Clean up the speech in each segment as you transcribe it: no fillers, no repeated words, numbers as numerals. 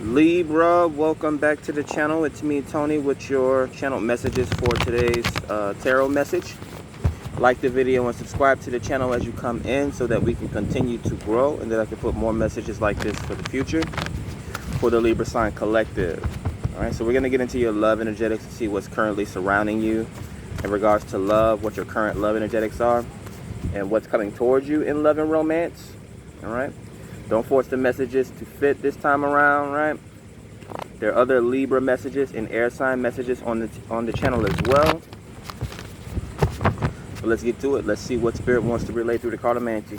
Libra, welcome back to the channel. It's me, Tony, with your channel messages for today's tarot message. Like the video and subscribe to the channel as you come in so that we can continue to grow and that I can put more messages like this for the future for the Libra sign collective. All right, so we're going to get into your love energetics and see what's currently surrounding you in regards to love, what your current love energetics are, and what's coming towards you in love and romance. All right. Don't force the messages to fit this time around, right? There are other Libra messages and air sign messages on the channel as well. So let's get to it. Let's see what Spirit wants to relay through the card of Manti.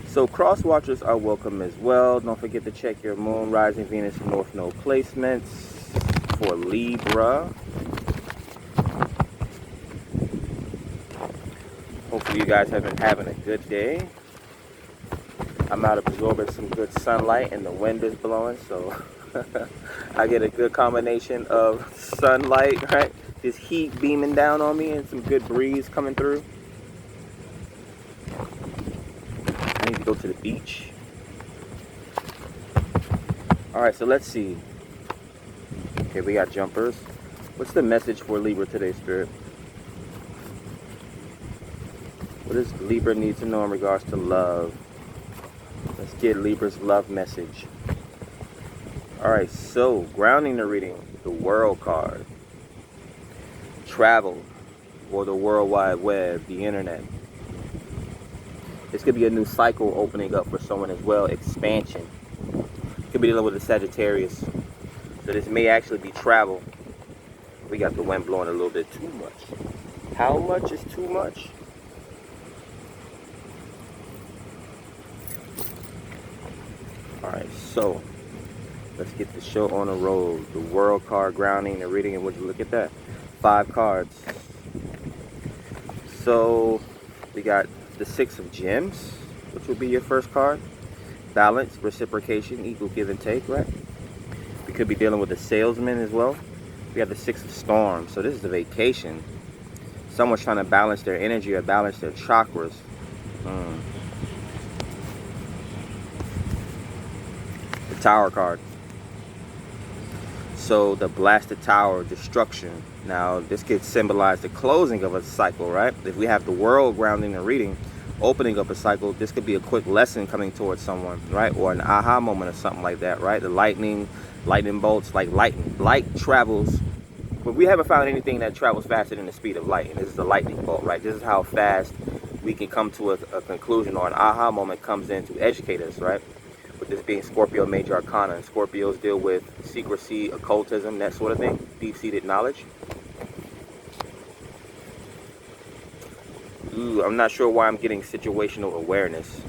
So cross watchers are welcome as well. Don't forget to check your Moon, Rising, Venus, and North Node placements for Libra. Hopefully you guys have been having a good day. I'm out absorbing some good sunlight and the wind is blowing, so I get a good combination of sunlight, right? This heat beaming down on me and some good breeze coming through. I need to go to the beach. All right, so let's see. Okay, we got jumpers. What's the message for Libra today, Spirit? What does Libra need to know in regards to love? Let's get Libra's love message. All right, so grounding the reading, the World card. Travel, or the World Wide Web, the internet. This could be a new cycle opening up for someone as well, expansion. Could be dealing with a Sagittarius. So this may actually be travel. We got the wind blowing a little bit too much. How much is too much? Alright, so let's get the show on the road. The World card, grounding, the reading, and would you look at that? 5 cards. So we got the 6 of Gems, which would be your first card. Balance, reciprocation, equal give and take, right? We could be dealing with a salesman as well. We have the 6 of Storms. So this is a vacation. Someone's trying to balance their energy or balance their chakras. Tower card. So the blasted tower, destruction. Now this could symbolize the closing of a cycle, right? If we have the World grounding and reading, opening up a cycle, this could be a quick lesson coming towards someone, right? Or an aha moment or something like that, right? The lightning bolts, like light travels, but we haven't found anything that travels faster than the speed of light, and this is the lightning bolt, right? This is how fast we can come to a conclusion, or an aha moment comes in to educate us, right? With this being Scorpio Major Arcana, and Scorpios deal with secrecy, occultism, that sort of thing, deep-seated knowledge. Ooh, I'm not sure why I'm getting situational awareness,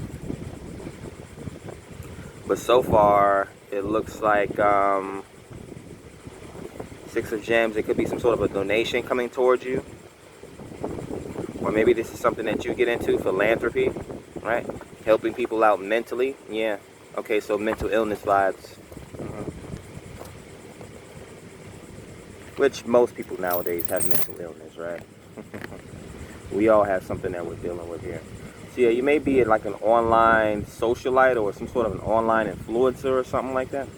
but so far it looks like 6 of Gems. It could be some sort of a donation coming towards you, or maybe this is something that you get into, philanthropy, right? Helping people out mentally. Yeah. Okay, so mental illness vibes. Which most people nowadays have mental illness, right? We all have something that we're dealing with here. So yeah, you may be like an online socialite or some sort of an online influencer or something like that.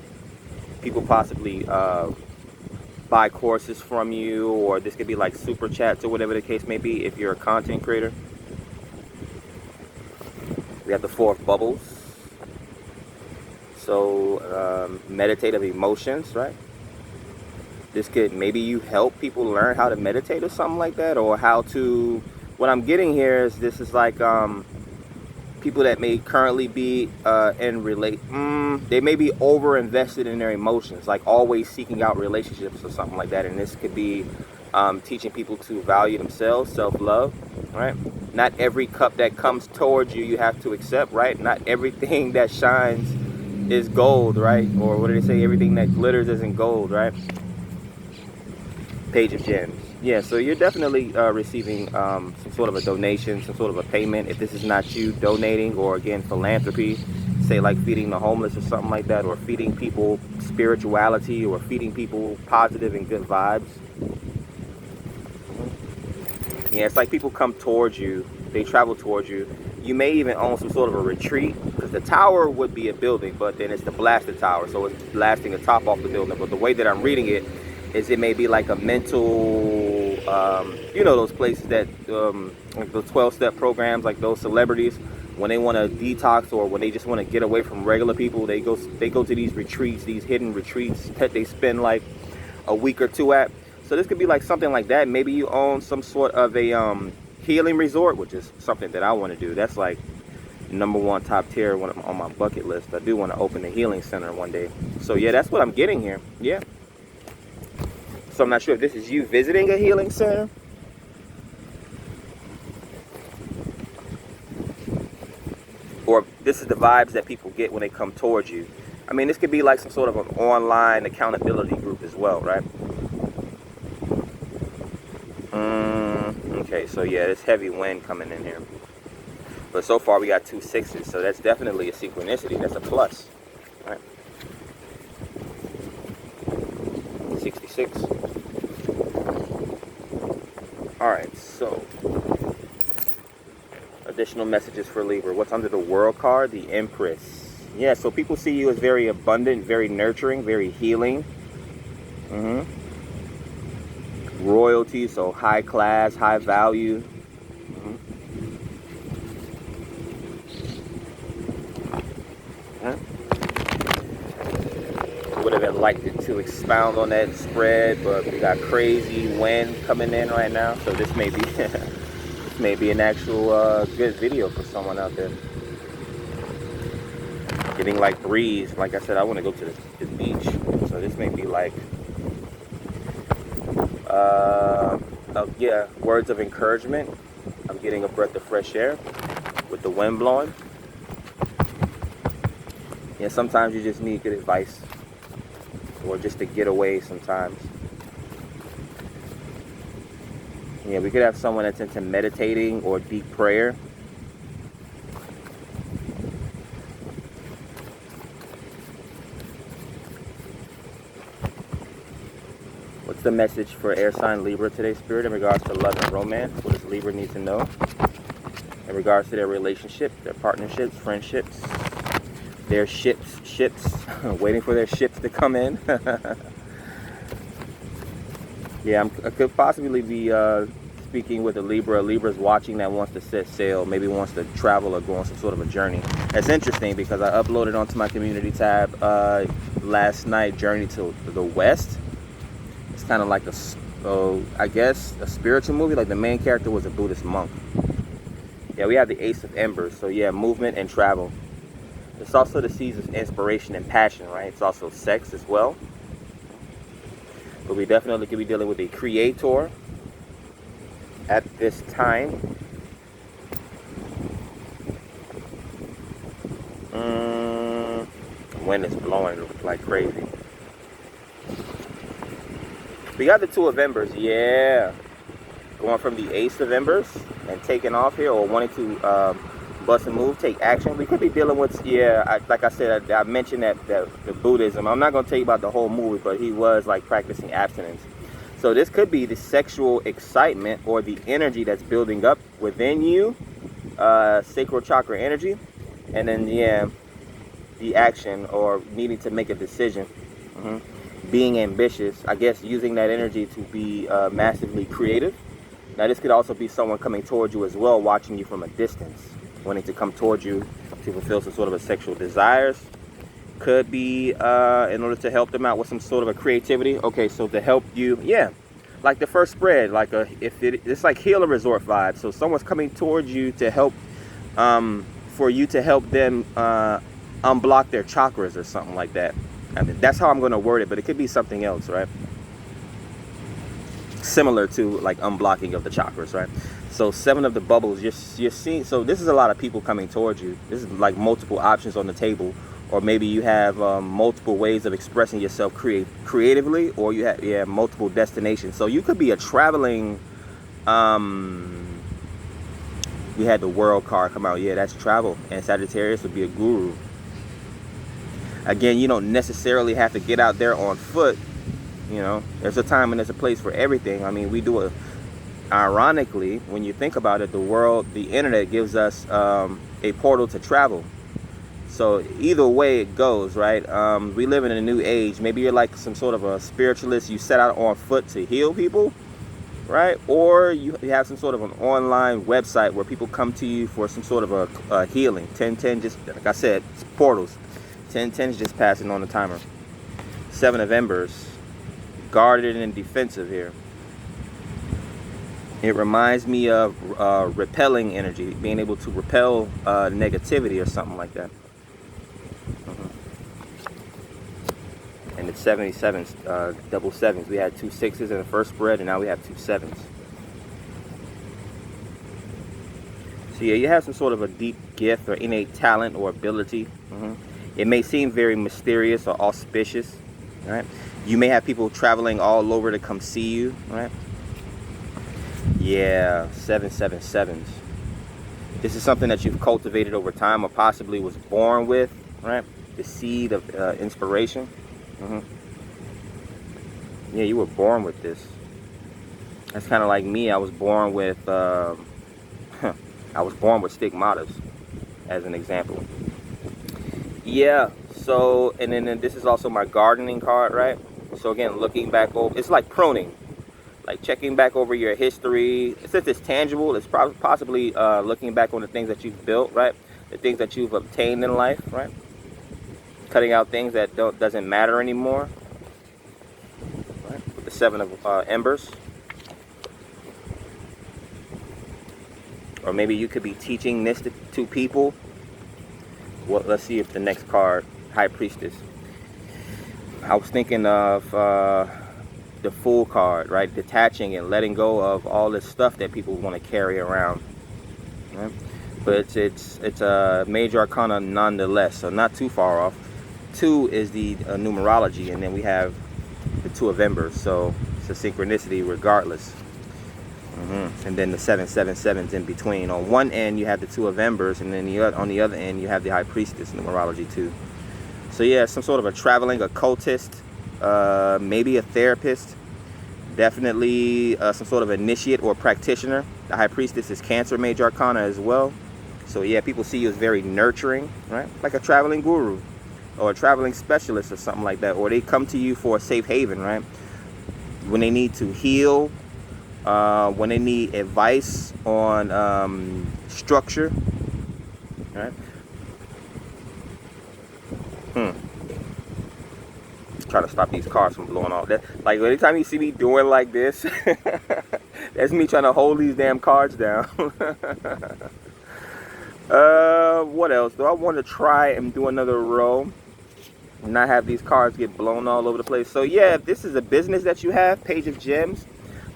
People possibly buy courses from you, or this could be like super chats or whatever the case may be if you're a content creator. We have the 4 of Bubbles. So meditative emotions, right? This could, maybe you help people learn how to meditate or something like that, or how to, what I'm getting here is this is like people that may currently be they may be over invested in their emotions, like always seeking out relationships or something like that, and this could be teaching people to value themselves, self-love, right? Not every cup that comes towards you have to accept, right? Not everything that shines is gold, right? Or what do they say? Everything that glitters isn't gold, right? Page of Gems. Yeah, so you're definitely receiving some sort of a donation, some sort of a payment. If this is not you donating, or again, philanthropy, say like feeding the homeless or something like that, or feeding people spirituality, or feeding people positive and good vibes. Yeah, it's like people come towards you, they travel towards you. You may even own some sort of a retreat, because The tower would be a building, but then it's the blasted tower, so it's blasting the top off the building. But the way that I'm reading it is it may be like a mental, you know, those places that, like those 12-step programs, like those celebrities, when they want to detox or when they just want to get away from regular people, they go to these retreats, these hidden retreats that they spend like a week or two at. So this could be like something like that. Maybe you own some sort of a healing resort, which is something that I want to do. That's like #1 top tier on my bucket list. I do want to open a healing center one day. So yeah, that's what I'm getting here. Yeah. So I'm not sure if this is you visiting a healing center, or this is the vibes that people get when they come towards you. I mean, this could be like some sort of an online accountability group as well, right? Okay, so yeah, there's heavy wind coming in here. But so far we got 2 6s, so that's definitely a synchronicity. That's a plus, right? 66. All right, so additional messages for Libra. What's under the World card? The Empress. Yeah, so people see you as very abundant, very nurturing, very healing. Royalty, so high class, high value. Would have liked it to expound on that spread, but we got crazy wind coming in right now, so this may be this may be an actual good video for someone out there. Getting like breeze. Like I said, I want to go to the beach, so this may be like yeah, words of encouragement. I'm getting a breath of fresh air with the wind blowing. Yeah, sometimes you just need good advice, or just to get away sometimes. Yeah, we could have someone that's into meditating or deep prayer. What's the message for air sign Libra today, Spirit, in regards to love and romance? What does Libra need to know in regards to their relationships, their partnerships, friendships, their ships, waiting for their ships to come in? Yeah, I could possibly be speaking with a Libra. Libra's watching that wants to set sail, maybe wants to travel or go on some sort of a journey. That's interesting because I uploaded onto my community tab last night, Journey to the West. It's kind of like I guess a spiritual movie. Like the main character was a Buddhist monk. Yeah, we have the Ace of Embers. So yeah, movement and travel. It's also the seeds of inspiration and passion, right? It's also sex as well. But we definitely could be dealing with a creator at this time. Wind is blowing like crazy. We got the Two of Embers, yeah. Going from the Ace of Embers and taking off here, or wanting to bust and move, take action. We could be dealing with, yeah, like I said, I mentioned that the Buddhism. I'm not going to tell you about the whole movie, but he was like practicing abstinence. So this could be the sexual excitement or the energy that's building up within you, sacral chakra energy, and then yeah, the action or needing to make a decision, being ambitious. I guess using that energy to be massively creative. Now this could also be someone coming towards you as well, watching you from a distance, wanting to come towards you to fulfill some sort of a sexual desires. Could be in order to help them out with some sort of a creativity. Okay, so to help you, yeah, like the first spread, like it's like healer resort vibe. So someone's coming towards you to help, for you to help them unblock their chakras or something like that. I mean, that's how I'm going to word it, but it could be something else, right? Similar to like unblocking of the chakras, right? So 7 of the bubbles, you're seeing. So this is a lot of people coming towards you. This is like multiple options on the table, or maybe you have multiple ways of expressing yourself creatively, or you have multiple destinations. So you could be a traveling. We had the World card come out. Yeah, that's travel, and Sagittarius would be a guru. Again, you don't necessarily have to get out there on foot. You know, there's a time and there's a place for everything. I mean, we do it. Ironically, when you think about it, the internet gives us a portal to travel. So either way it goes, right? We live in a new age. Maybe you're like some sort of a spiritualist. You set out on foot to heal people, right? Or you have some sort of an online website where people come to you for some sort of a healing. 1010, just like I said, it's portals. 1010 is just passing on the timer. 7 of Embers, guarded and defensive here. It reminds me of repelling energy, being able to repel negativity or something like that. And it's 77s, double sevens. We had 2 6s in the first spread, and now we have 2 7s. So yeah, you have some sort of a deep gift or innate talent or ability. It may seem very mysterious or auspicious, right? You may have people traveling all over to come see you, right? Yeah, 777s. This is something that you've cultivated over time or possibly was born with, right? The seed of inspiration. Yeah, you were born with this. That's kind of like me. I was born with I was born with stigmatas, as an example. Yeah, so, and then this is also my gardening card, right? So again, looking back over, it's like pruning, like checking back over your history. Since it's tangible, it's possibly looking back on the things that you've built, right? The things that you've obtained in life, right? Cutting out things that doesn't matter anymore. Right? With the 7 of Embers. Or maybe you could be teaching this to people. Well, let's see if the next card, High Priestess. I was thinking of the Fool card, right? Detaching and letting go of all this stuff that people want to carry around. Right? But it's a major arcana nonetheless, so not too far off. 2 is the numerology, and then we have the 2 of Embers, so it's a synchronicity regardless. And then the 777s in between. On one end you have the 2 of Embers, and then on the other end you have the High Priestess numerology too. So yeah, some sort of a traveling occultist, maybe a therapist, definitely some sort of initiate or practitioner. The High Priestess is Cancer major arcana as well. So yeah, people see you as very nurturing, right? Like a traveling guru or a traveling specialist or something like that. Or they come to you for a safe haven, right? When they need to heal, when they need advice on structure, right? Try to stop these cars from blowing off. That, like, anytime you see me doing like this, that's me trying to hold these damn cards down. What else? Do I want to try and do another row and not have these cards get blown all over the place? So yeah, if this is a business that you have, Page of Gems,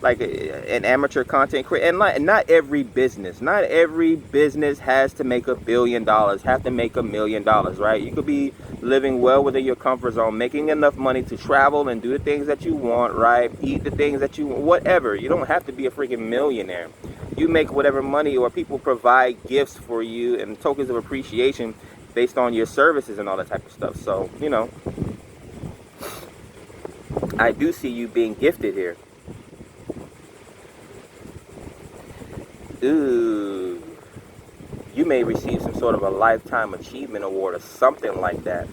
like an amateur content creator, and not every business has to make $1 billion, have to make $1 million, right? You could be living well within your comfort zone, making enough money to travel and do the things that you want, right? Eat the things that you want, whatever. You don't have to be a freaking millionaire. You make whatever money, or people provide gifts for you and tokens of appreciation based on your services and all that type of stuff. So, you know, I do see you being gifted here. Ooh, you may receive some sort of a lifetime achievement award or something like that.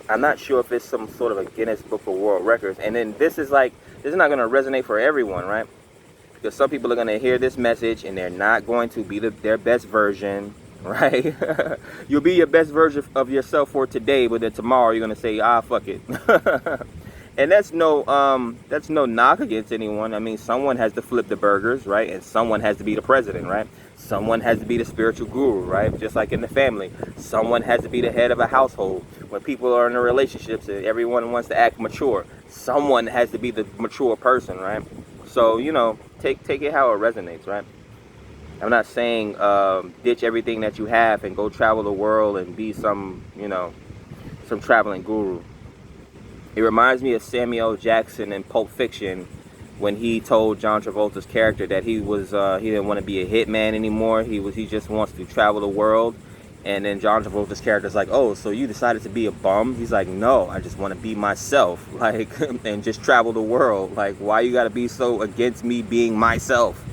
I'm not sure if it's some sort of a Guinness Book of World Records. And then this is not going to resonate for everyone, right? Because some people are going to hear this message and they're not going to be their best version, right? You'll be your best version of yourself for today, but then tomorrow you're going to say, fuck it. And that's no knock against anyone. I mean, someone has to flip the burgers, right? And someone has to be the president, right? Someone has to be the spiritual guru, right? Just like in the family. Someone has to be the head of a household. When people are in their relationships and everyone wants to act mature, someone has to be the mature person, right? So, you know, take it how it resonates, right? I'm not saying ditch everything that you have and go travel the world and be some traveling guru. It reminds me of Samuel L. Jackson in Pulp Fiction when he told John Travolta's character that he didn't want to be a hitman anymore. He just wants to travel the world. And then John Travolta's character's like, "Oh, so you decided to be a bum?" He's like, "No, I just want to be myself, like, and just travel the world. Like, why you gotta be so against me being myself?"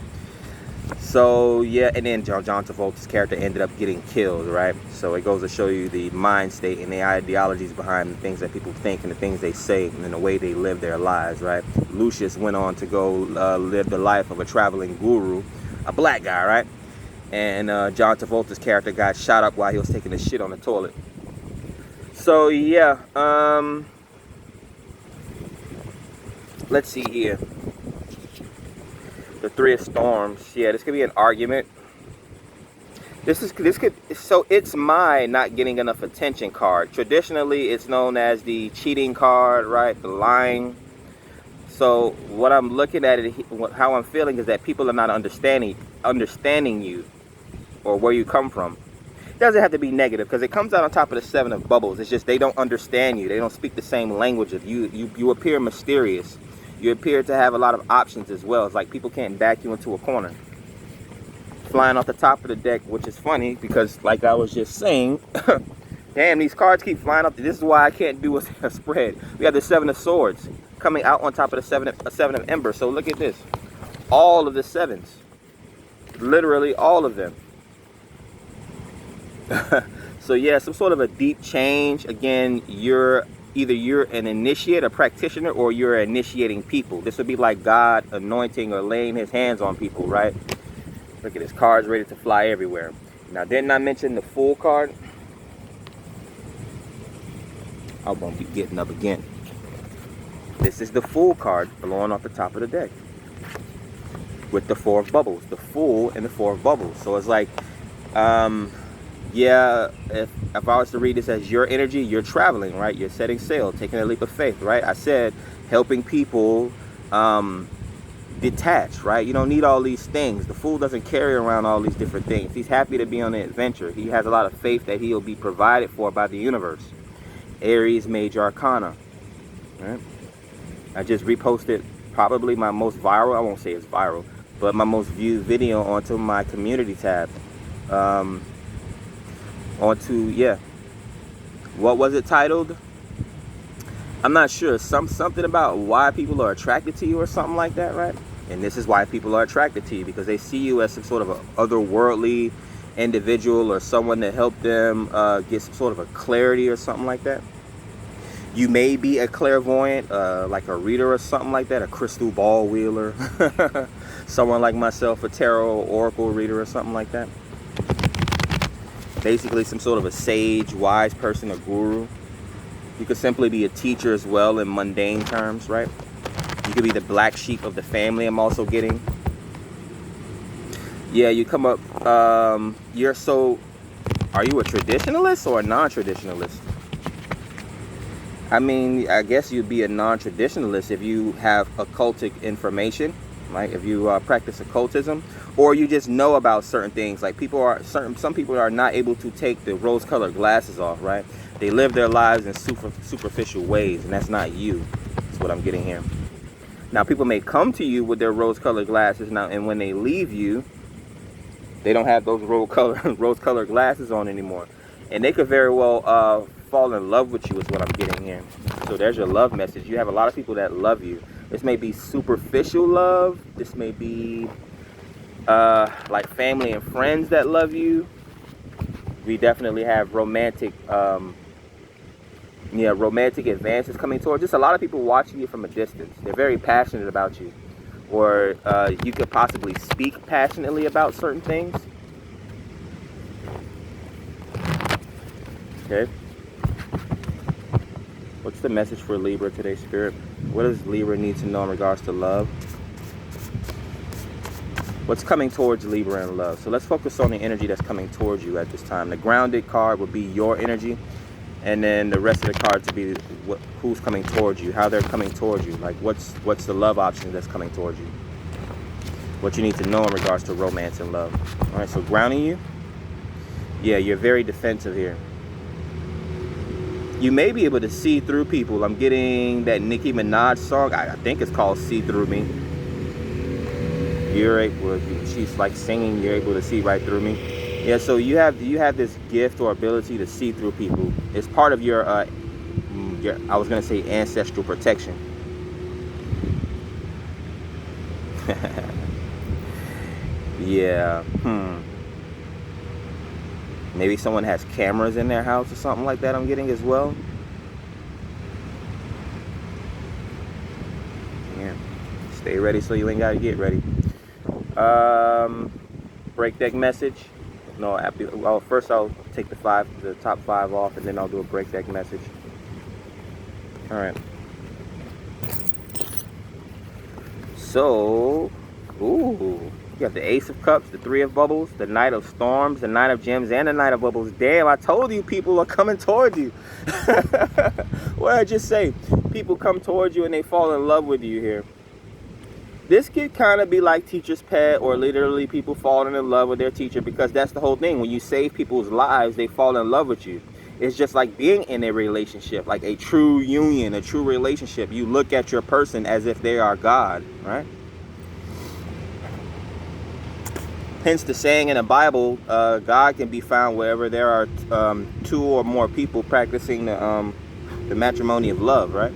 So yeah, and then John Travolta's character ended up getting killed, right? So it goes to show you the mind state and the ideologies behind the things that people think and the things they say and the way they live their lives, right? Lucius went on to go live the life of a traveling guru, a black guy, right? And John Travolta's character got shot up while he was taking a shit on the toilet. So yeah, let's see here. The Three of Storms. Yeah, this could be an argument. So it's my not getting enough attention card. Traditionally, it's known as the cheating card, right? The lying. So what I'm looking at it, how I'm feeling is that people are not understanding you or where you come from. It doesn't have to be negative because it comes out on top of the Seven of Bubbles. It's just they don't understand you. They don't speak the same language of you. You appear mysterious. You appear to have a lot of options as well. It's like people can't back you into a corner. Flying off the top of the deck, which is funny because, like I was just saying, damn, these cards keep flying up. This is why I can't do a spread. We have the Seven of Swords coming out on top of the Seven of Embers. So look at this. All of the sevens. Literally all of them. So yeah, some sort of a deep change. Again, either you're an initiate, a practitioner, or you're initiating people. This would be like God anointing or laying his hands on people, right? Look at this, cards ready to fly everywhere. Now, didn't I mention the Fool card? I won't be getting up again. This is the Fool card blowing off the top of the deck with the Four of Bubbles. The Fool and the Four of Bubbles. So it's like, yeah, if I was to read this as your energy, you're traveling, right? You're setting sail, taking a leap of faith, right? I said helping people detach, right? You don't need all these things. The Fool doesn't carry around all these different things. He's happy to be on an adventure. He has a lot of faith that he'll be provided for by the universe. Aries Major Arcana, right? I just reposted probably my most viral, I won't say it's viral, but my most viewed video onto my community tab. Yeah, what was it titled? I'm not sure. Something about why people are attracted to you or something like that, right? And this is why people are attracted to you, because they see you as some sort of a otherworldly individual or someone that helped them get some sort of a clarity or something like that. You may be a clairvoyant, like a reader or something like that, a crystal ball wheeler, someone like myself, a tarot oracle reader or something like that. Basically some sort of a sage, wise person, a guru. You could simply be a teacher as well in mundane terms, right? You could be the black sheep of the family, I'm also getting. Yeah, you come up, are you a traditionalist or a non-traditionalist? I mean, I guess you'd be a non-traditionalist if you have occultic information, right? If you practice occultism, or you just know about certain things. Like some people are not able to take the rose-colored glasses off, right? They live their lives in superficial ways, and that's not you. That's what I'm getting here. Now, people may come to you with their rose-colored glasses now, and when they leave you, they don't have those rose-colored glasses on anymore, and they could very well fall in love with you, is what I'm getting here. So there's your love message. You have a lot of people that love you. This may be superficial love. This may be like family and friends that love you. We definitely have romantic advances coming towards. Just a lot of people watching you from a distance. They're very passionate about you, or you could possibly speak passionately about certain things. Okay. What's the message for Libra today, Spirit? What does Libra need to know in regards to love? What's coming towards Libra in love? So let's focus on the energy that's coming towards you at this time. The grounded card would be your energy, and then the rest of the cards would be who's coming towards you, how they're coming towards you. Like what's the love option that's coming towards you? What you need to know in regards to romance and love. All right, so grounding you. Yeah, you're very defensive here. You may be able to see through people. I'm getting that Nicki Minaj song. I think it's called "See Through Me." She's like singing. You're able to see right through me. Yeah. So you have this gift or ability to see through people. It's part of your I was gonna say ancestral protection. Yeah. Maybe someone has cameras in their house or something like that, I'm getting as well. Yeah. Stay ready so you ain't got to get ready. Break deck message. No, well, first I'll take the top 5 off, and then I'll do a break deck message. All right. So, you got the Ace of Cups, the 3 of Bubbles, the Knight of Storms, the Knight of Gems, and the Knight of Bubbles. Damn, I told you people are coming towards you. What did I just say? People come towards you and they fall in love with you here. This could kind of be like teacher's pet, or literally people falling in love with their teacher, because that's the whole thing. When you save people's lives, they fall in love with you. It's just like being in a relationship, like a true union, a true relationship. You look at your person as if they are God, right? Hence the saying in the Bible, God can be found wherever there are 2 or more people practicing the matrimony of love, right?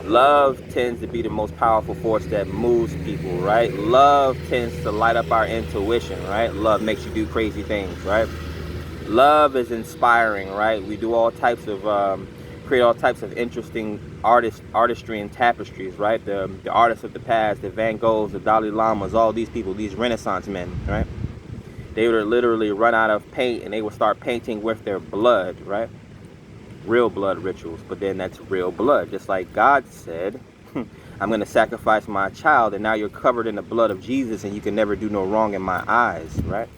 Love tends to be the most powerful force that moves people, right? Love tends to light up our intuition, right? Love makes you do crazy things, right? Love is inspiring, right? We do all types of, create all types of interesting artistry and tapestries, right? The artists of the past, the Van Goghs, the Dalai Lamas, all these people, these Renaissance men, right? They would literally run out of paint and they would start painting with their blood, right? Real blood rituals, but then that's real blood. Just like God said, I'm going to sacrifice my child, and now you're covered in the blood of Jesus and you can never do no wrong in my eyes, right?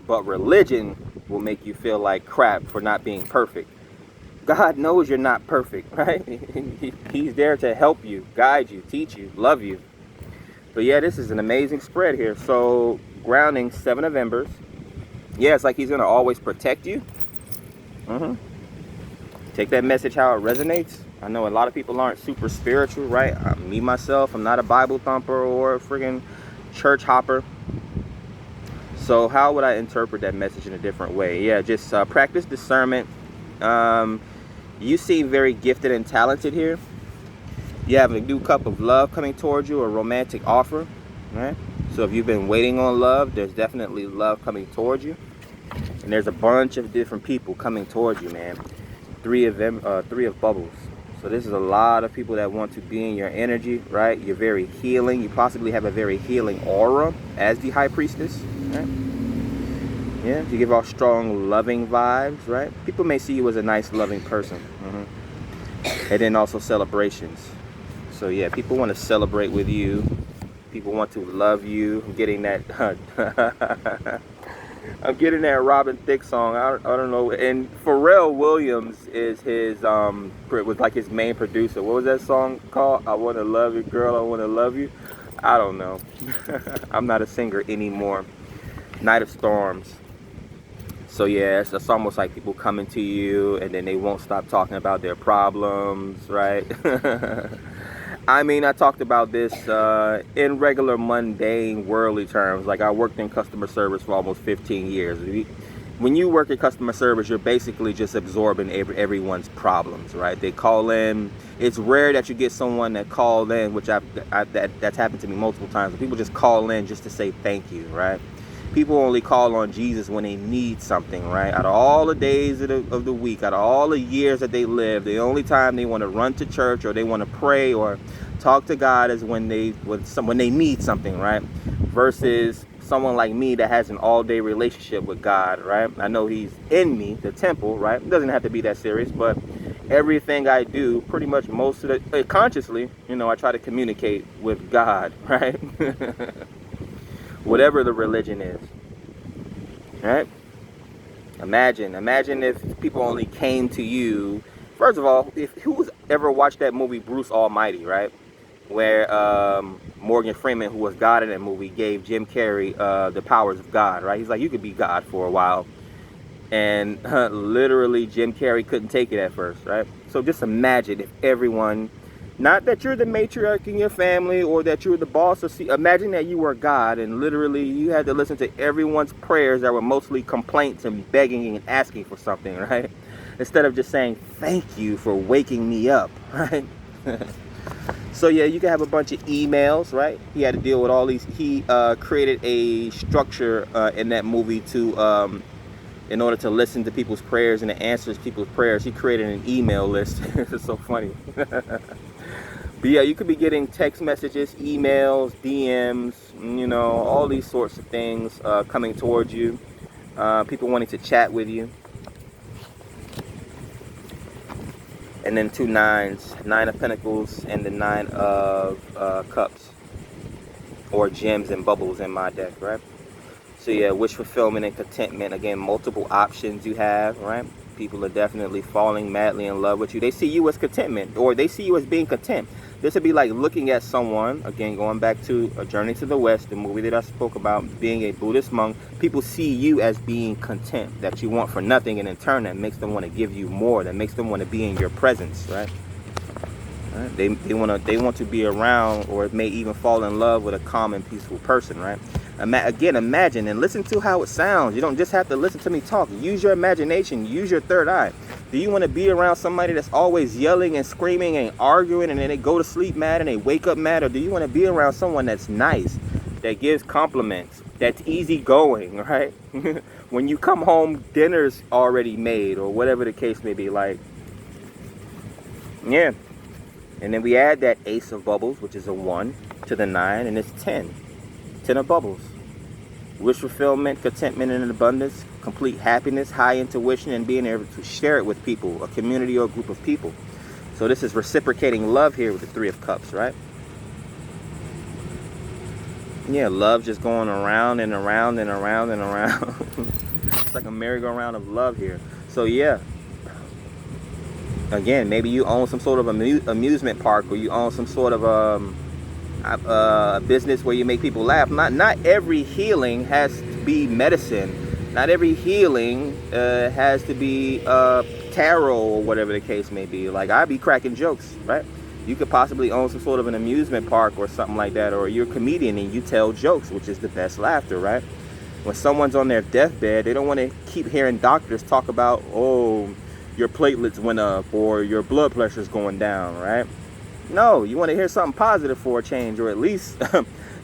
But religion will make you feel like crap for not being perfect. God knows you're not perfect, right? He's there to help you, guide you, teach you, love you. But yeah, this is an amazing spread here. So grounding, 7 of Embers. Yeah, it's like he's going to always protect you. Take that message how it resonates. I know a lot of people aren't super spiritual, right? Me, myself, I'm not a Bible thumper or a friggin' church hopper. So how would I interpret that message in a different way? Yeah, just practice discernment. You seem very gifted and talented here. You have a new cup of love coming towards you, a romantic offer, right? So if you've been waiting on love, there's definitely love coming towards you. And there's a bunch of different people coming towards you, man. 3 of Bubbles. So this is a lot of people that want to be in your energy, right? You're very healing. You possibly have a very healing aura as the High Priestess, right? Yeah, you give off strong, loving vibes, right? People may see you as a nice, loving person. And then also celebrations. So yeah, people want to celebrate with you. People want to love you. I'm getting that... I'm getting that Robin Thicke song. I don't know. And Pharrell Williams is his was like his main producer. What was that song called? I Want to Love You, Girl, I Want to Love You. I don't know. I'm not a singer anymore. Knight of Storms. So yeah, it's almost like people coming to you and then they won't stop talking about their problems, right? I mean, I talked about this in regular mundane worldly terms. Like I worked in customer service for almost 15 years. When you work in customer service, you're basically just absorbing everyone's problems, right? They call in. It's rare that you get someone that called in, which that's happened to me multiple times. People just call in just to say thank you, right? People only call on Jesus when they need something, right? Out of all the days of the week, out of all the years that they live, the only time they want to run to church or they want to pray or talk to God is when they need something, right? Versus someone like me that has an all-day relationship with God, right? I know He's in me, the temple, right? It doesn't have to be that serious, but everything I do, pretty much most of it, consciously, I try to communicate with God, right? Whatever the religion is, right? Imagine if people only came to you. First of all, who's ever watched that movie Bruce Almighty, right? Where Morgan Freeman, who was God in that movie, gave Jim Carrey the powers of God, right? He's like, you could be God for a while. And literally Jim Carrey couldn't take it at first, right? So just imagine if everyone, not that you're the matriarch in your family or that you're the boss. Imagine that you were God and literally you had to listen to everyone's prayers that were mostly complaints and begging and asking for something, right? Instead of just saying, thank you for waking me up, right? So yeah, you can have a bunch of emails, right? He had to deal with all these. He created a structure in that movie to in order to listen to people's prayers and to answer people's prayers. He created an email list. It's so funny. But yeah, you could be getting text messages, emails, DMs, you know, all these sorts of things coming towards you. People wanting to chat with you. And then 2 nines, 9 of Pentacles and the 9 of Cups, or gems and bubbles in my deck, right? So yeah, wish fulfillment and contentment. Again, multiple options you have, right? People are definitely falling madly in love with you. They see you as contentment, or they see you as being content. This would be like looking at someone, again, going back to A Journey to the West, the movie that I spoke about, being a Buddhist monk. People see you as being content, that you want for nothing, and in turn that makes them want to give you more, that makes them want to be in your presence, right? They want to be around, or may even fall in love with a calm and peaceful person, right? Again, imagine and listen to how it sounds. You don't just have to listen to me talk. Use your imagination. Use your third eye. Do you want to be around somebody that's always yelling and screaming and arguing, and then they go to sleep mad and they wake up mad? Or do you want to be around someone that's nice, that gives compliments, that's easygoing, right? When you come home, dinner's already made, or whatever the case may be. Like, yeah. And then we add that Ace of Bubbles, which is a 1, to the 9, and it's 10. 10 of bubbles. Wish fulfillment, contentment and abundance, complete happiness, high intuition, and being able to share it with people, a community or a group of people. So this is reciprocating love here with the 3 of Cups, right? Yeah, love just going around and around and around and around. It's like a merry-go-round of love here. So yeah. Again, maybe you own some sort of amusement park, or you own some sort of a business where you make people laugh. Not every healing has to be medicine. Not every healing has to be tarot or whatever the case may be. Like, I be cracking jokes, right? You could possibly own some sort of an amusement park or something like that, or you're a comedian and you tell jokes, which is the best laughter, right? When someone's on their deathbed, they don't want to keep hearing doctors talk about, oh, your platelets went up or your blood pressure's going down, right? No, you want to hear something positive for a change, or at least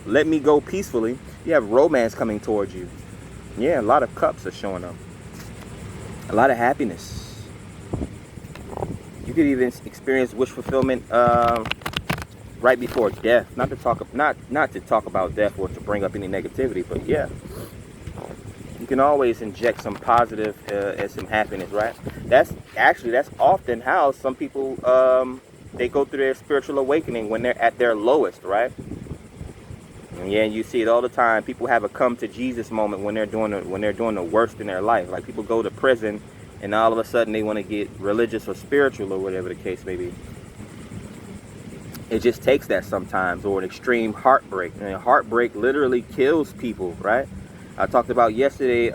let me go peacefully. You have romance coming towards you. Yeah, a lot of cups are showing up. A lot of happiness. You could even experience wish fulfillment right before death. Not to talk about death or to bring up any negativity, but yeah. You can always inject some positive and some happiness, right? That's often how some people they go through their spiritual awakening, when they're at their lowest, right? And yeah, you see it all the time. People have a come to Jesus moment when they're doing the worst in their life. Like, people go to prison and all of a sudden they want to get religious or spiritual or whatever the case may be. It just takes that sometimes, or an extreme heartbreak. And heartbreak literally kills people, right? I talked about yesterday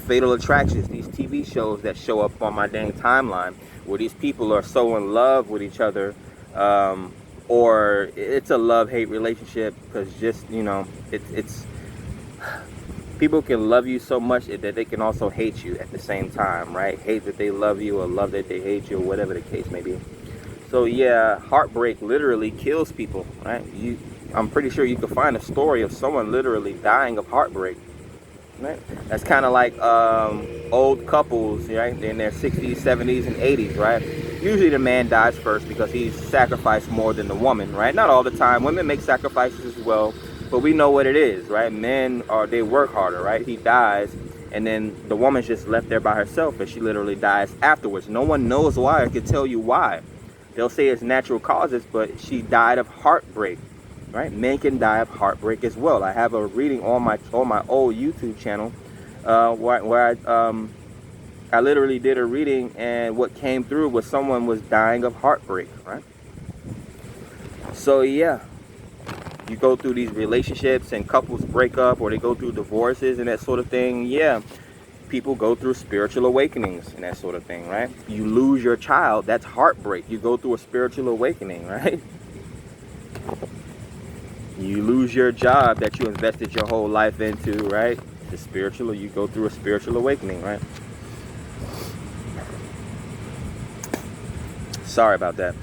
Fatal Attractions, these TV shows that show up on my dang timeline, where these people are so in love with each other, or it's a love-hate relationship, because just, you know, it's people can love you so much that they can also hate you at the same time, right? Hate that they love you, or love that they hate you, or whatever the case may be. So yeah, heartbreak literally kills people, right? I'm pretty sure you could find a story of someone literally dying of heartbreak, right? That's kind of like old couples, right? In their 60s, 70s, and 80s, right? Usually the man dies first because he's sacrificed more than the woman, right? Not all the time. Women make sacrifices as well, but we know what it is, right? Men they work harder, right? He dies, and then the woman's just left there by herself, and she literally dies afterwards. No one knows why. I can tell you why. They'll say it's natural causes, but she died of heartbreak. Right? Men can die of heartbreak as well. I have a reading on my old YouTube channel where I literally did a reading, and what came through was someone was dying of heartbreak, right? So yeah, you go through these relationships and couples break up, or they go through divorces and that sort of thing. Yeah, people go through spiritual awakenings and that sort of thing, right? You lose your child, that's heartbreak. You go through a spiritual awakening, right? You lose your job that you invested your whole life into, right? The spiritual, you go through a spiritual awakening, right? Sorry about that.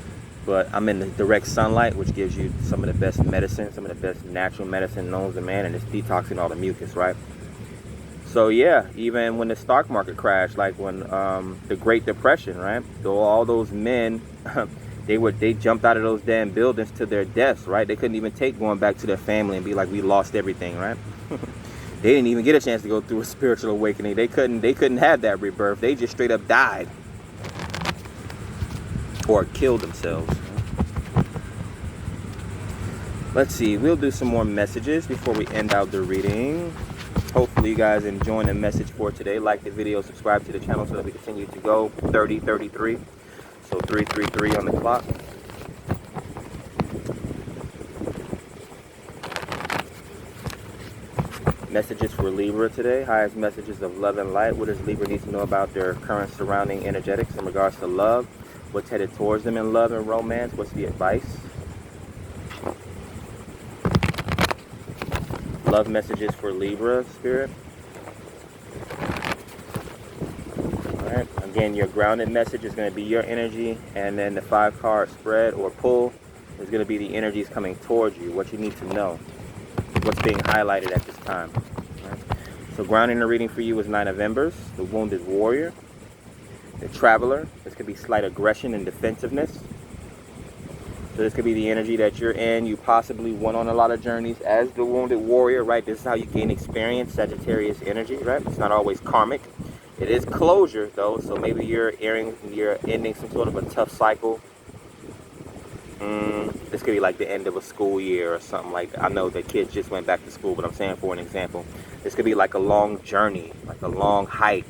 but I'm in the direct sunlight, which gives you some of the best medicine, some of the best natural medicine known to man, and it's detoxing all the mucus, right? So yeah, even when the stock market crashed, like when the Great Depression, right? So all those men, they jumped out of those damn buildings to their deaths, right? They couldn't even take going back to their family and be like, we lost everything, right? They didn't even get a chance to go through a spiritual awakening. They couldn't have that rebirth. They just straight up died or killed themselves. Let's see, we'll do some more messages before we end out the reading. Hopefully you guys enjoying the message for today. Like the video, subscribe to the channel so that we continue to go. 30:33, so 3:33 on the clock. Messages for Libra today. Highest messages of love and light. What does Libra need to know about their current surrounding energetics in regards to love? What's headed towards them in love and romance? What's the advice? Love messages for Libra, Spirit. Alright, again, your grounded message is going to be your energy, and then the 5-card spread or pull is going to be the energies coming towards you, what you need to know, what's being highlighted at this time. Right? So grounding the reading for you is 9 of Embers, the Wounded Warrior, the Traveler. This could be slight aggression and defensiveness. So this could be the energy that you're in. You possibly went on a lot of journeys as the Wounded Warrior, right? This is how you gain experience, Sagittarius energy, right? It's not always karmic. It is closure, though, so maybe you're ending some sort of a tough cycle. This could be like the end of a school year or something like that. I know the kids just went back to school, but I'm saying for an example. This could be like a long journey, like a long hike.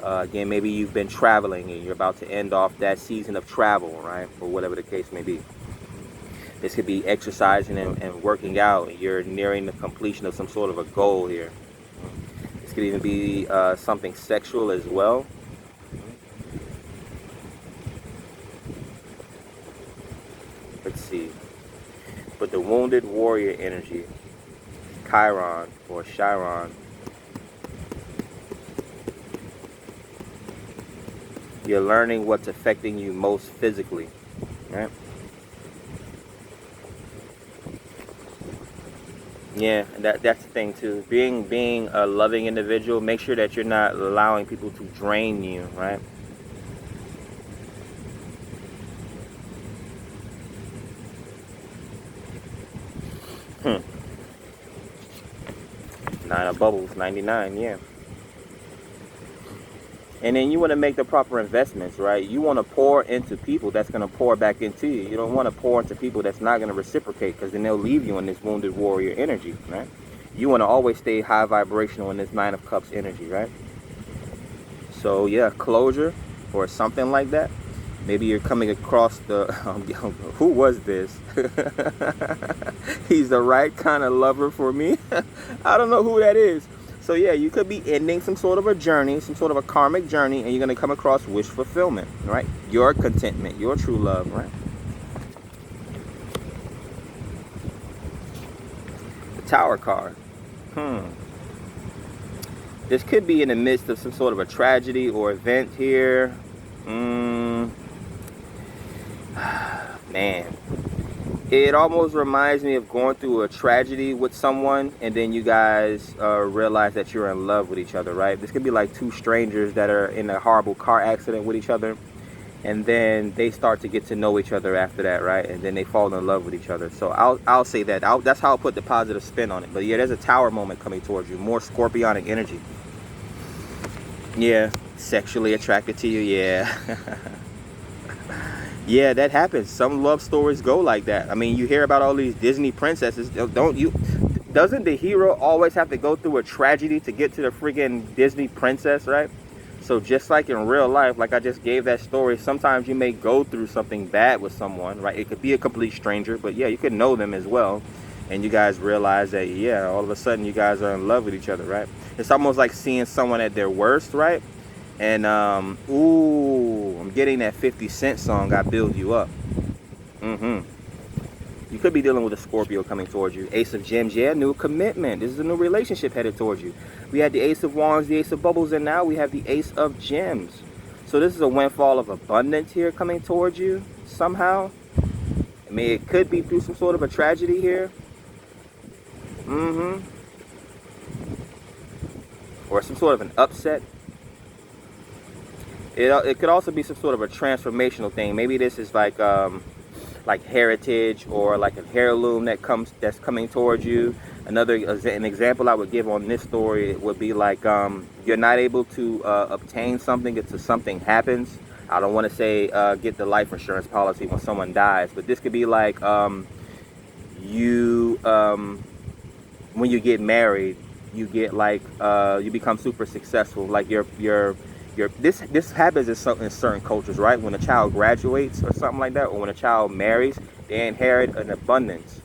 Again, maybe you've been traveling and you're about to end off that season of travel, right? Or whatever the case may be. This could be exercising and working out. You're nearing the completion of some sort of a goal here. This could even be something sexual as well. Let's see. But the Wounded Warrior energy, Chiron or Chiron. You're learning what's affecting you most physically, right? Yeah, that's the thing too. Being a loving individual, make sure that you're not allowing people to drain you, right? Nine of Bubbles, 99, yeah. And then you want to make the proper investments, right? You want to pour into people that's going to pour back into you. You don't want to pour into people that's not going to reciprocate, because then they'll leave you in this Wounded Warrior energy, right? You want to always stay high vibrational in this 9 of Cups energy, right? So yeah, closure or something like that. Maybe you're coming across the, who was this? He's the right kind of lover for me. I don't know who that is. So yeah, you could be ending some sort of a journey, some sort of a karmic journey, and you're going to come across wish fulfillment, right? Your contentment, your true love, right? The Tower card. This could be in the midst of some sort of a tragedy or event here. Man. It almost reminds me of going through a tragedy with someone, and then you guys realize that you're in love with each other, right? This could be like two strangers that are in a horrible car accident with each other, and then they start to get to know each other after that, right? And then they fall in love with each other. So I'll say that. That's how I'll put the positive spin on it. But yeah, there's a Tower moment coming towards you. More scorpionic energy. Yeah, sexually attracted to you, yeah. Yeah, that happens. Some love stories go like that. I mean, you hear about all these Disney princesses. Doesn't the hero always have to go through a tragedy to get to the freaking Disney princess, right? So just like in real life, like I just gave that story, sometimes you may go through something bad with someone, right? It could be a complete stranger, but yeah, you could know them as well. And you guys realize that, yeah, all of a sudden you guys are in love with each other, right? It's almost like seeing someone at their worst, right? And, ooh, I'm getting that 50 Cent song, I Build You Up. You could be dealing with a Scorpio coming towards you. Ace of Gems, yeah, new commitment. This is a new relationship headed towards you. We had the Ace of Wands, the Ace of Bubbles, and now we have the Ace of Gems. So this is a windfall of abundance here coming towards you somehow. I mean, it could be through some sort of a tragedy here. Or some sort of an upset. It could also be some sort of a transformational thing. Maybe this is like heritage, or like a heirloom that's coming towards you. An example I would give on this story would be like you're not able to obtain something until something happens. I don't want to say get the life insurance policy when someone dies, but this could be like you when you get married, you get like you become super successful. Like this happens in certain cultures, right? When a child graduates or something like that, or when a child marries, they inherit an abundance.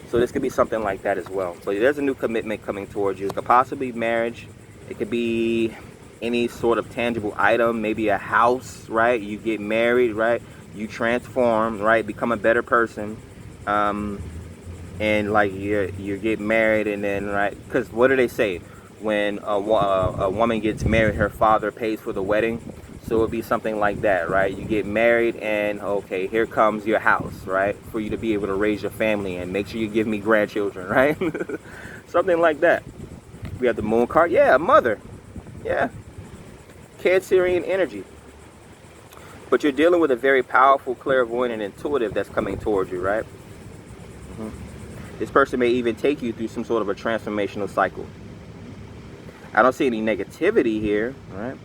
So this could be something like that as well. So there's a new commitment coming towards you. It could possibly be marriage. It could be any sort of tangible item, maybe a house, right? You get married, right? You transform, right? Become a better person. And like you get married, and then, right? Because what do they say? When a woman gets married, her father pays for the wedding. So it would be something like that, right? You get married, and okay, here comes your house, right? For you to be able to raise your family and make sure you give me grandchildren, right? Something like that. We have the moon card. Yeah, mother. Yeah. Cancerian energy. But you're dealing with a very powerful, clairvoyant, and intuitive that's coming towards you, right? This person may even take you through some sort of a transformational cycle. I don't see any negativity here, right?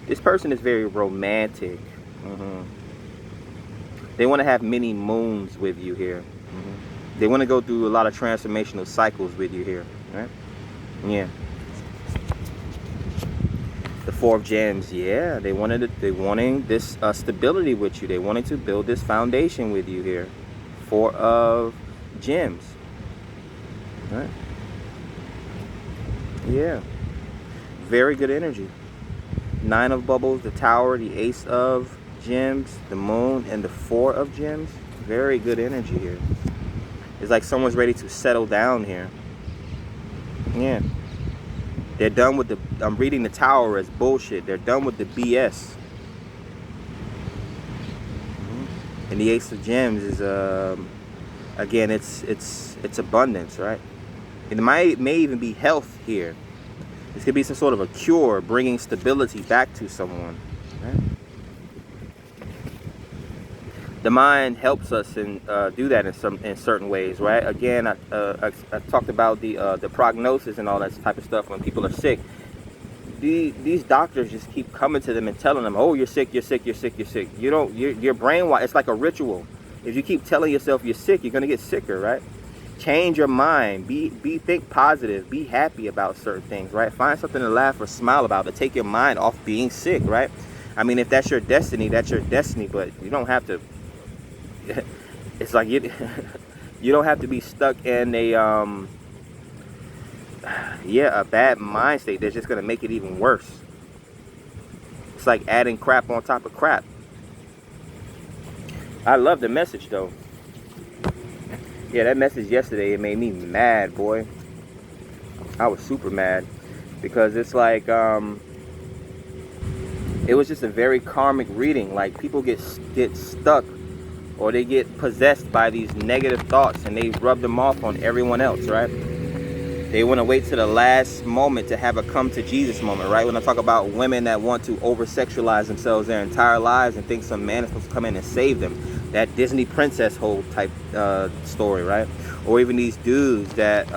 This person is very romantic. They want to have many moons with you here. They want to go through a lot of transformational cycles with you here, right? Yeah. The Four of Gems, yeah. They wanting this stability with you. They wanted to build this foundation with you here. Four of Gems, right? Yeah. Very good energy. Nine of Bubbles, the Tower, the Ace of Gems, the Moon, and the Four of Gems. Very good energy here. It's like someone's ready to settle down here. Yeah. They're done with I'm reading the Tower as bullshit. They're done with the BS. And the Ace of Gems is, again, it's abundance, right? It may even be health here. This could be some sort of a cure, bringing stability back to someone. Right? The mind helps us and do that in certain ways, right? Again, I talked about the prognosis and all that type of stuff when people are sick. These doctors just keep coming to them and telling them, "Oh, you're sick, you're sick, you're sick, you're sick." Your brain, it's like a ritual. If you keep telling yourself you're sick, you're gonna get sicker, right? Change your mind. Think positive. Be happy about certain things, right? Find something to laugh or smile about to take your mind off being sick, right? I mean, if that's your destiny, that's your destiny. But you don't have to. It's like you don't have to be stuck in a bad mind state that's just gonna make it even worse. It's like adding crap on top of crap. I love the message though. Yeah, that message yesterday, it made me mad, boy. I was super mad because it's like it was just a very karmic reading. Like people get stuck, or they get possessed by these negative thoughts, and they rub them off on everyone else, right? They want to wait to the last moment to have a come to Jesus moment, right? When I talk about women that want to over-sexualize themselves their entire lives and think some man is supposed to come in and save them. That Disney princess whole type story, right? Or even these dudes that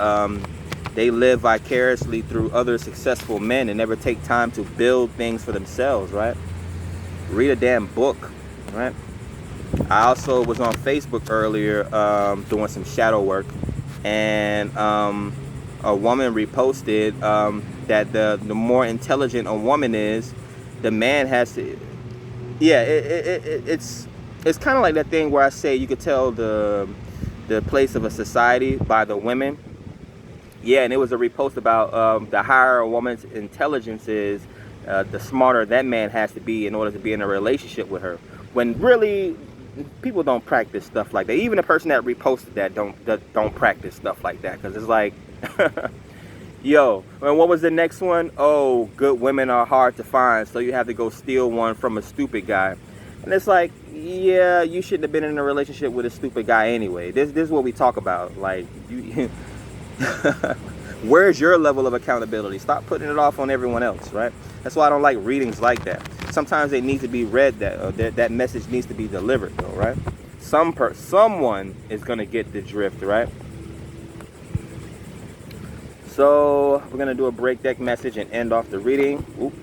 they live vicariously through other successful men and never take time to build things for themselves, right? Read a damn book, right? I also was on Facebook earlier doing some shadow work, and a woman reposted that the more intelligent a woman is, the man has to. Yeah, it's kind of like that thing where I say you could tell the place of a society by the women. Yeah, and it was a repost about the higher a woman's intelligence is, the smarter that man has to be in order to be in a relationship with her. When really, people don't practice stuff like that. Even the person that reposted that don't practice stuff like that, because it's like, yo, and what was the next one? Oh, good women are hard to find, so you have to go steal one from a stupid guy. And it's like, yeah, you shouldn't have been in a relationship with a stupid guy anyway. This is what we talk about. Like, you, where's your level of accountability? Stop putting it off on everyone else, right? That's why I don't like readings like that. Sometimes they need to be read, that message needs to be delivered, though, right? Someone is going to get the drift, right? So we're going to do a break deck message and end off the reading. Oop.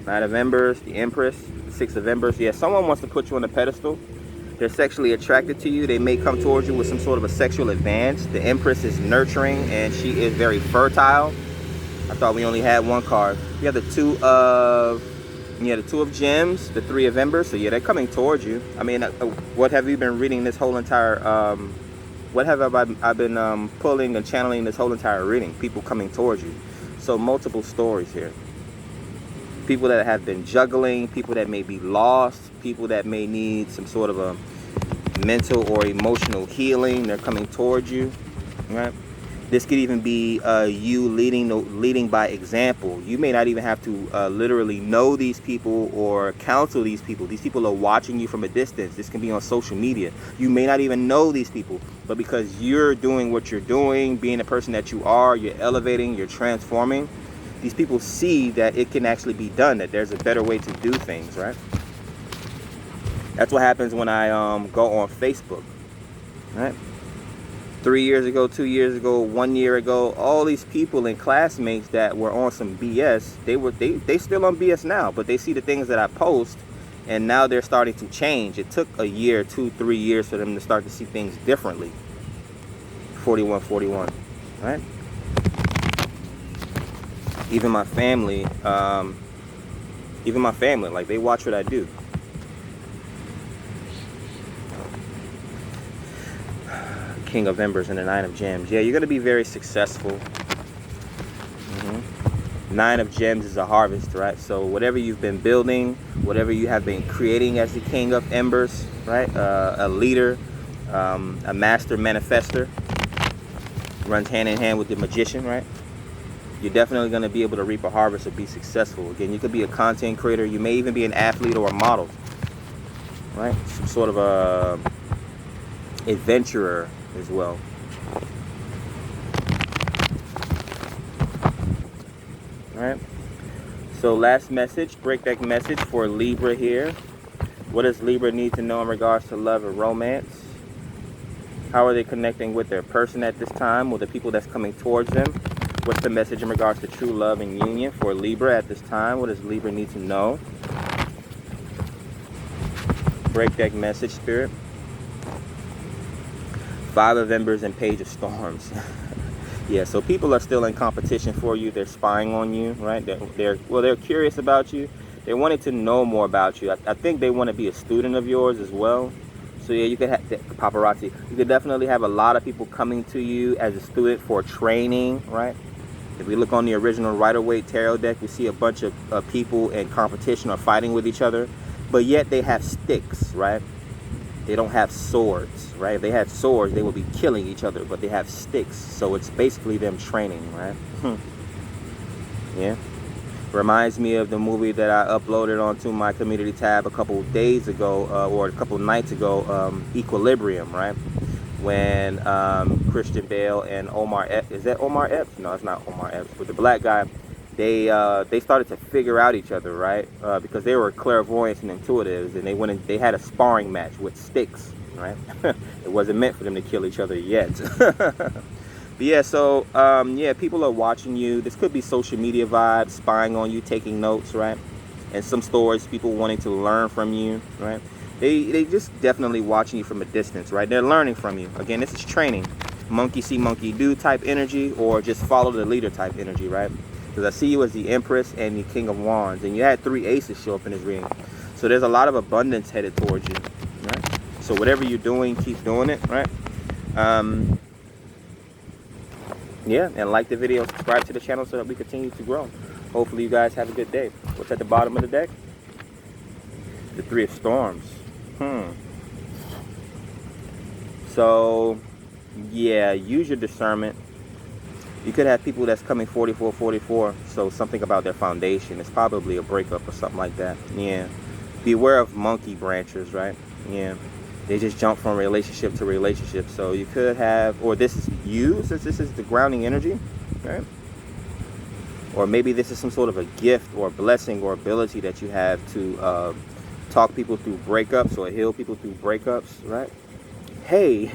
Knight of Embers, the Empress, the Six of Embers. Yeah, someone wants to put you on a pedestal. They're sexually attracted to you. They may come towards you with some sort of a sexual advance. The Empress is nurturing and she is very fertile. I thought we only had one card. You have the Two of Gems, the Three of Embers. So yeah, they're coming towards you. I mean, what have you been reading this whole entire? What have I been pulling and channeling this whole entire reading? People coming towards you. So multiple stories here. People that have been juggling, people that may be lost, people that may need some sort of a mental or emotional healing. They're coming towards you, right? This could even be you leading by example. You may not even have to literally know these people or counsel these people. These people are watching you from a distance. This can be on social media. You may not even know these people, but because you're doing what you're doing, being the person that you are, you're elevating, you're transforming, these people see that it can actually be done, that there's a better way to do things, right? That's what happens when I go on Facebook, right? 3 years ago, 2 years ago, 1 year ago, all these people and classmates that were on some BS, they still on BS now, but they see the things that I post and now they're starting to change. It took a year, 2, 3 years for them to start to see things differently. 4141, right? Even my family, like they watch what I do. King of Embers and the Nine of Gems. Yeah, you're going to be very successful. Nine of Gems is a harvest, right? So whatever you've been building, whatever you have been creating as the King of Embers, right? A leader, a master manifester, runs hand in hand with the Magician, right? You're definitely going to be able to reap a harvest or be successful. Again, you could be a content creator. You may even be an athlete or a model, right? Some sort of a adventurer as well. All right. So last message, break deck message for Libra here. What does Libra need to know in regards to love and romance? How are they connecting with their person at this time, with the people that's coming towards them? What's the message in regards to true love and union for Libra at this time? What does Libra need to know? Break deck message, Spirit. Five of Embers and Page of Storms. Yeah, so people are still in competition for you. They're spying on you, right? They're curious about you. They wanted to know more about you. I think they want to be a student of yours as well. So yeah, you could have paparazzi. You could definitely have a lot of people coming to you as a student for training, right? If we look on the original Rider-Waite tarot deck, we see a bunch of people in competition or fighting with each other, but yet they have sticks, right? They don't have swords, right? If they had swords, they would be killing each other, but they have sticks. So it's basically them training, right? Yeah. Reminds me of the movie that I uploaded onto my community tab a couple days ago, or a couple nights ago, Equilibrium, right? When Christian Bale and Omar Epps, is that Omar Epps? No, it's not Omar Epps, but the black guy, they started to figure out each other, right? Because they were clairvoyants and intuitives, and they had a sparring match with sticks, right? It wasn't meant for them to kill each other yet. But yeah, so yeah, people are watching you. This could be social media vibes, spying on you, taking notes, right? And some stories, people wanting to learn from you, right? They just definitely watching you from a distance, right? They're learning from you. Again, this is training. Monkey see, monkey do type energy, or just follow the leader type energy, right? Because I see you as the Empress and the King of Wands, and you had 3 aces show up in this reading. So there's a lot of abundance headed towards you, right? So whatever you're doing, keep doing it, right? Yeah, and like the video, subscribe to the channel so that we continue to grow. Hopefully you guys have a good day. What's at the bottom of the deck? The Three of Storms. So, yeah, use your discernment. You could have people that's coming 44, 44. So something about their foundation. It's probably a breakup or something like that. Yeah. beware of monkey branches, right? Yeah, they just jump from relationship to relationship. So you could have, or this is you, since this is the grounding energy, right? Or maybe this is some sort of a gift or blessing or ability that you have to talk people through breakups or heal people through breakups, right? Hey,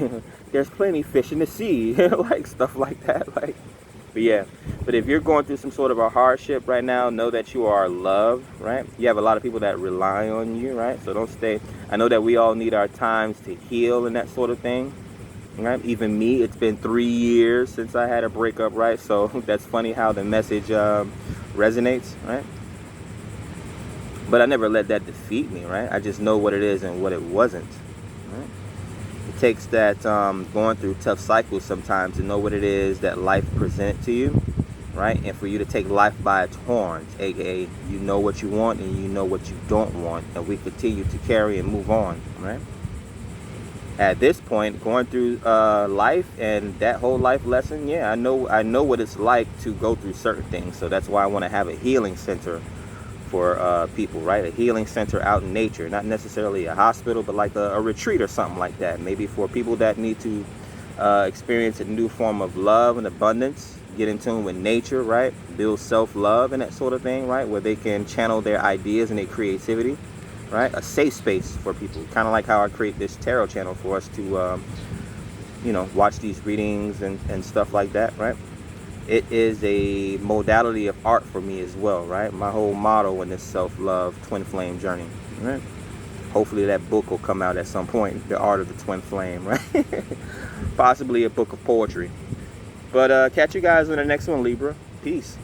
there's plenty fish in the sea, like stuff like that. Like, but yeah, but if you're going through some sort of a hardship right now, know that you are loved, right? You have a lot of people that rely on you, right? So don't stay. I know that we all need our times to heal and that sort of thing, right? Even me, it's been 3 years since I had a breakup, right? So that's funny how the message resonates, right? But I never let that defeat me, right? I just know what it is and what it wasn't, right? It takes that going through tough cycles sometimes to know what it is that life presented to you, right? And for you to take life by its horns, aka you know what you want and you know what you don't want, and we continue to carry and move on, right? At this point, going through life and that whole life lesson, yeah, I know what it's like to go through certain things. So that's why I want to have a healing center for people, right? A healing center out in nature, not necessarily a hospital, but like a retreat or something like that. Maybe for people that need to experience a new form of love and abundance, get in tune with nature, right? Build self-love and that sort of thing, right? Where they can channel their ideas and their creativity, right? A safe space for people, kind of like how I create this tarot channel for us to, you know, watch these readings and stuff like that, right? It is a modality of art for me as well, right? My whole motto in this self-love twin flame journey, right? Hopefully that book will come out at some point, The Art of the Twin Flame, right? Possibly a book of poetry. But catch you guys in the next one, Libra. Peace.